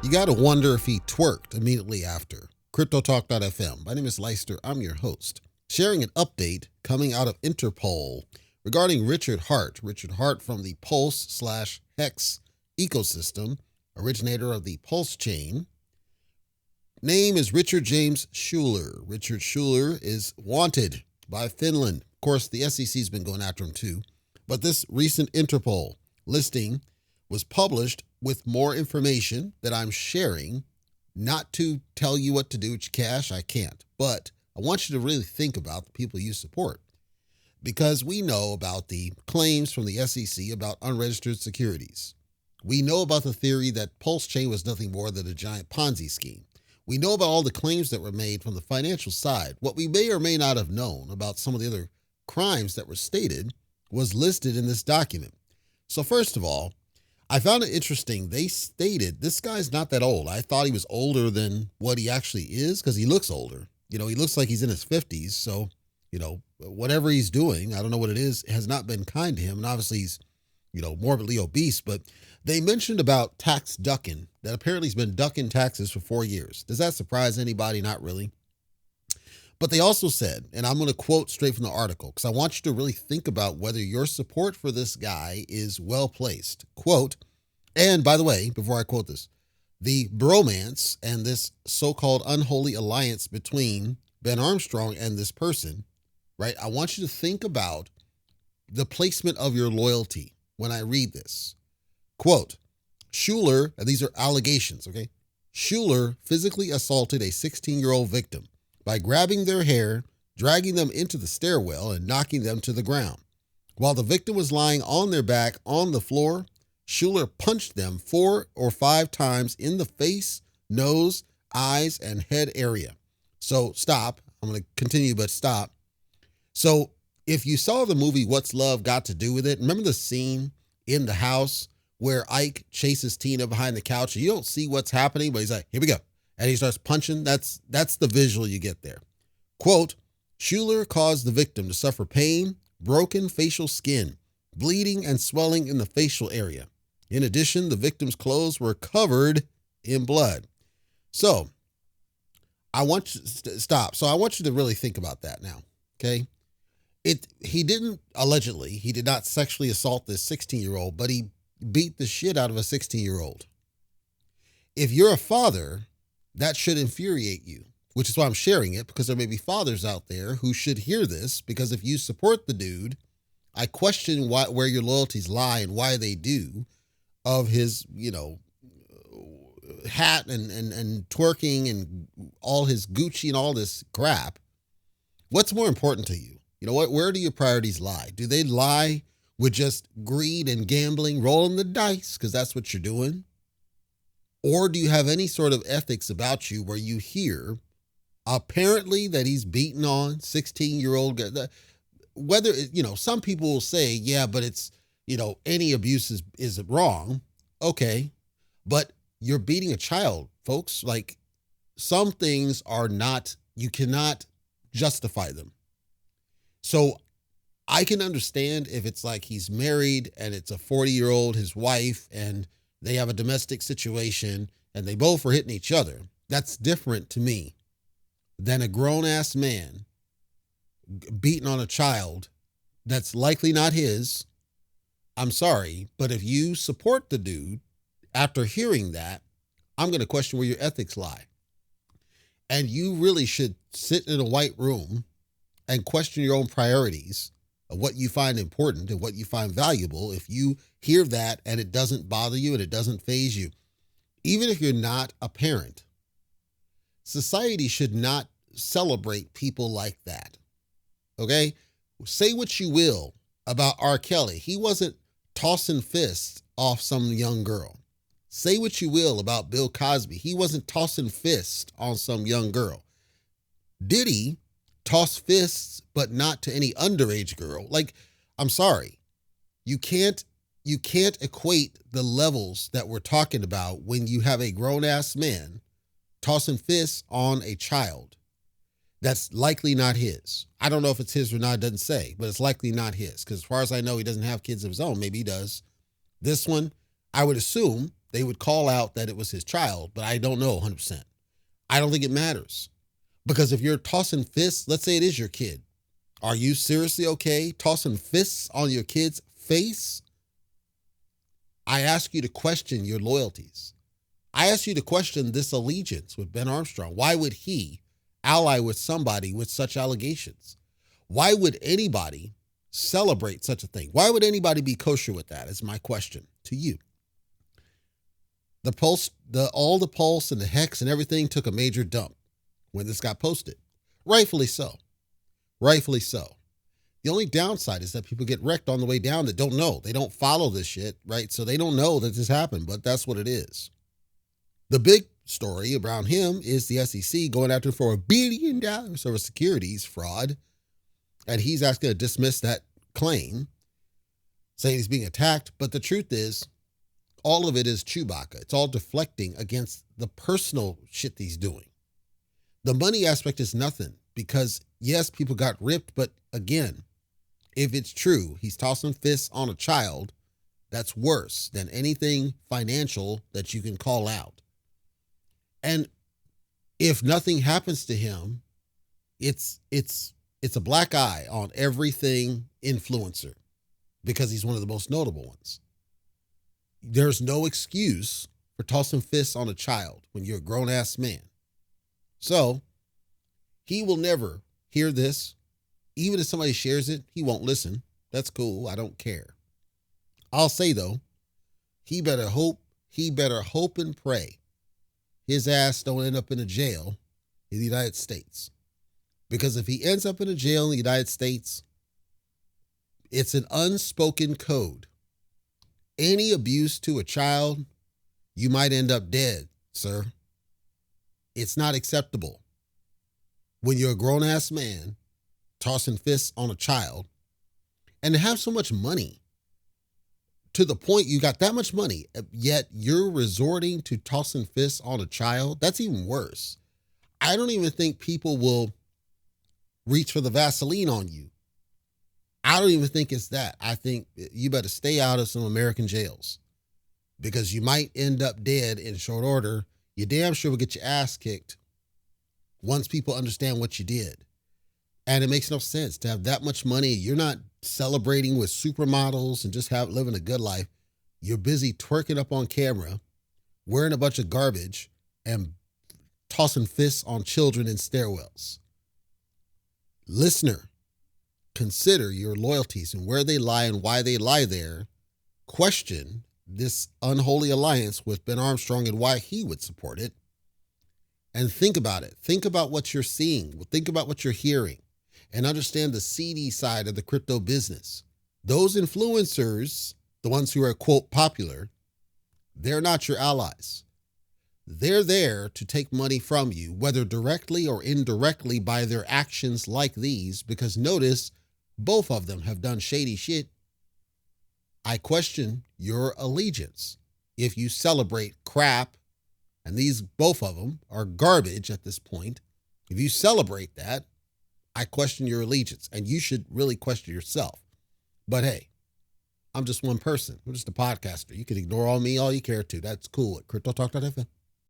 You got to wonder if he twerked immediately after. CryptoTalk.fm. My name is Leister. I'm your host. Sharing an update coming out of Interpol regarding Richard Hart. Richard Hart from the Pulse/Hex ecosystem, originator of the Pulse chain. Name is Richard James Schuler. Richard Schuler is wanted by Finland. Of course, the SEC's been going after him too. But this recent Interpol listing was published with more information that I'm sharing, not to tell you what to do with your cash. I can't. But I want you to really think about the people you support, because we know about the claims from the SEC about unregistered securities. We know about the theory that Pulse Chain was nothing more than a giant Ponzi scheme. We know about all the claims that were made from the financial side. What we may or may not have known about some of the other crimes that were stated was listed in this document. So first of all, I found it interesting. They stated this guy's not that old. I thought he was older than what he actually is because he looks older. He looks like he's in his 50s. So, whatever he's doing, I don't know what it is, has not been kind to him. And obviously he's, morbidly obese. But they mentioned about tax ducking, that apparently he's been ducking taxes for 4 years. Does that surprise anybody? Not really. But they also said, and I'm going to quote straight from the article because I want you to really think about whether your support for this guy is well placed. Quote, and by the way, before I quote this, the bromance and this so-called unholy alliance between Ben Armstrong and this person, right? I want you to think about the placement of your loyalty when I read this. Quote, Schuler, and these are allegations, okay? Schuler physically assaulted a 16-year-old victim by grabbing their hair, dragging them into the stairwell, and knocking them to the ground. While the victim was lying on their back on the floor, Schuler punched them 4 or 5 times in the face, nose, eyes, and head area. So stop. I'm going to continue, but stop. So if you saw the movie What's Love Got to Do with It, remember the scene in the house where Ike chases Tina behind the couch? You don't see what's happening, but he's like, here we go. And he starts punching. That's the visual you get there. Quote, Schuler caused the victim to suffer pain, broken facial skin, bleeding, and swelling in the facial area. In addition, the victim's clothes were covered in blood. So I want you to stop. So I want you to really think about that now. Okay. He did not sexually assault this 16-year-old, but he beat the shit out of a 16-year-old. If you're a father, that should infuriate you, which is why I'm sharing it, because there may be fathers out there who should hear this, because if you support the dude, I question where your loyalties lie and why they do, of his, hat and twerking and all his Gucci and all this crap. What's more important to you? Where do your priorities lie? Do they lie with just greed and gambling, rolling the dice, because that's what you're doing? Or do you have any sort of ethics about you where you hear apparently that he's beating on 16-year-old? Whether, some people will say, yeah, but it's, any abuse is wrong. Okay. But you're beating a child, folks. Like, some things are not, you cannot justify them. So I can understand if it's like he's married and it's a 40-year-old, his wife, and they have a domestic situation and they both are hitting each other. That's different to me than a grown-ass man beating on a child that's likely not his. I'm sorry, but if you support the dude, after hearing that, I'm going to question where your ethics lie. And you really should sit in a white room and question your own priorities of what you find important and what you find valuable. If you hear that and it doesn't bother you and it doesn't faze you, even if you're not a parent, society should not celebrate people like that. Okay? Say what you will about R. Kelly. He wasn't tossing fists off some young girl. Say what you will about Bill Cosby. He wasn't tossing fists on some young girl. Diddy toss fists, but not to any underage girl. Like, I'm sorry. You can't equate the levels that we're talking about when you have a grown-ass man tossing fists on a child that's likely not his. I don't know if it's his or not, it doesn't say, but it's likely not his, because as far as I know, he doesn't have kids of his own. Maybe he does. This one, I would assume, they would call out that it was his child, but I don't know 100%. I don't think it matters. Because if you're tossing fists, let's say it is your kid. Are you seriously okay tossing fists on your kid's face? I ask you to question your loyalties. I ask you to question this allegiance with Ben Armstrong. Why would he ally with somebody with such allegations? Why would anybody celebrate such a thing? Why would anybody be kosher with that? Is my question to you. The Pulse, all the Pulse and the Hex and everything took a major dump when this got posted. Rightfully so. Rightfully so. The only downside is that people get wrecked on the way down that don't know. They don't follow this shit, right? So they don't know that this happened, but that's what it is. The big story around him is the SEC going after him for $1 billion over securities fraud. And he's asking to dismiss that claim, saying he's being attacked. But the truth is, all of it is Chewbacca. It's all deflecting against the personal shit he's doing. The money aspect is nothing because, yes, people got ripped. But again, if it's true, he's tossing fists on a child, that's worse than anything financial that you can call out. And if nothing happens to him, it's a black eye on everything influencer because he's one of the most notable ones. There's no excuse for tossing fists on a child when you're a grown-ass man. So he will never hear this. Even if somebody shares it, he won't listen. That's cool. I don't care. I'll say, though, he better hope and pray his ass don't end up in a jail in the United States. Because if he ends up in a jail in the United States, it's an unspoken code. Any abuse to a child, you might end up dead, sir. It's not acceptable. When you're a grown-ass man tossing fists on a child and to have so much money to the point you got that much money, yet you're resorting to tossing fists on a child, that's even worse. I don't even think people will reach for the Vaseline on you. I don't even think it's that. I think you better stay out of some American jails because you might end up dead in short order. You damn sure will get your ass kicked once people understand what you did. And it makes no sense to have that much money. You're not celebrating with supermodels and just living a good life. You're busy twerking up on camera, wearing a bunch of garbage, and tossing fists on children in stairwells. Listener, consider your loyalties and where they lie and why they lie there. Question this unholy alliance with Ben Armstrong and why he would support it. And think about it. Think about what you're seeing. Think about what you're hearing. And understand the seedy side of the crypto business. Those influencers, the ones who are, quote, popular, they're not your allies. They're there to take money from you, whether directly or indirectly by their actions like these, because notice, both of them have done shady shit. I question your allegiance. If you celebrate crap, and these, both of them, are garbage at this point, if you celebrate that, I question your allegiance, and you should really question yourself. But hey, I'm just one person. I'm just a podcaster. You can ignore all me all you care to. That's cool at cryptotalk.fm.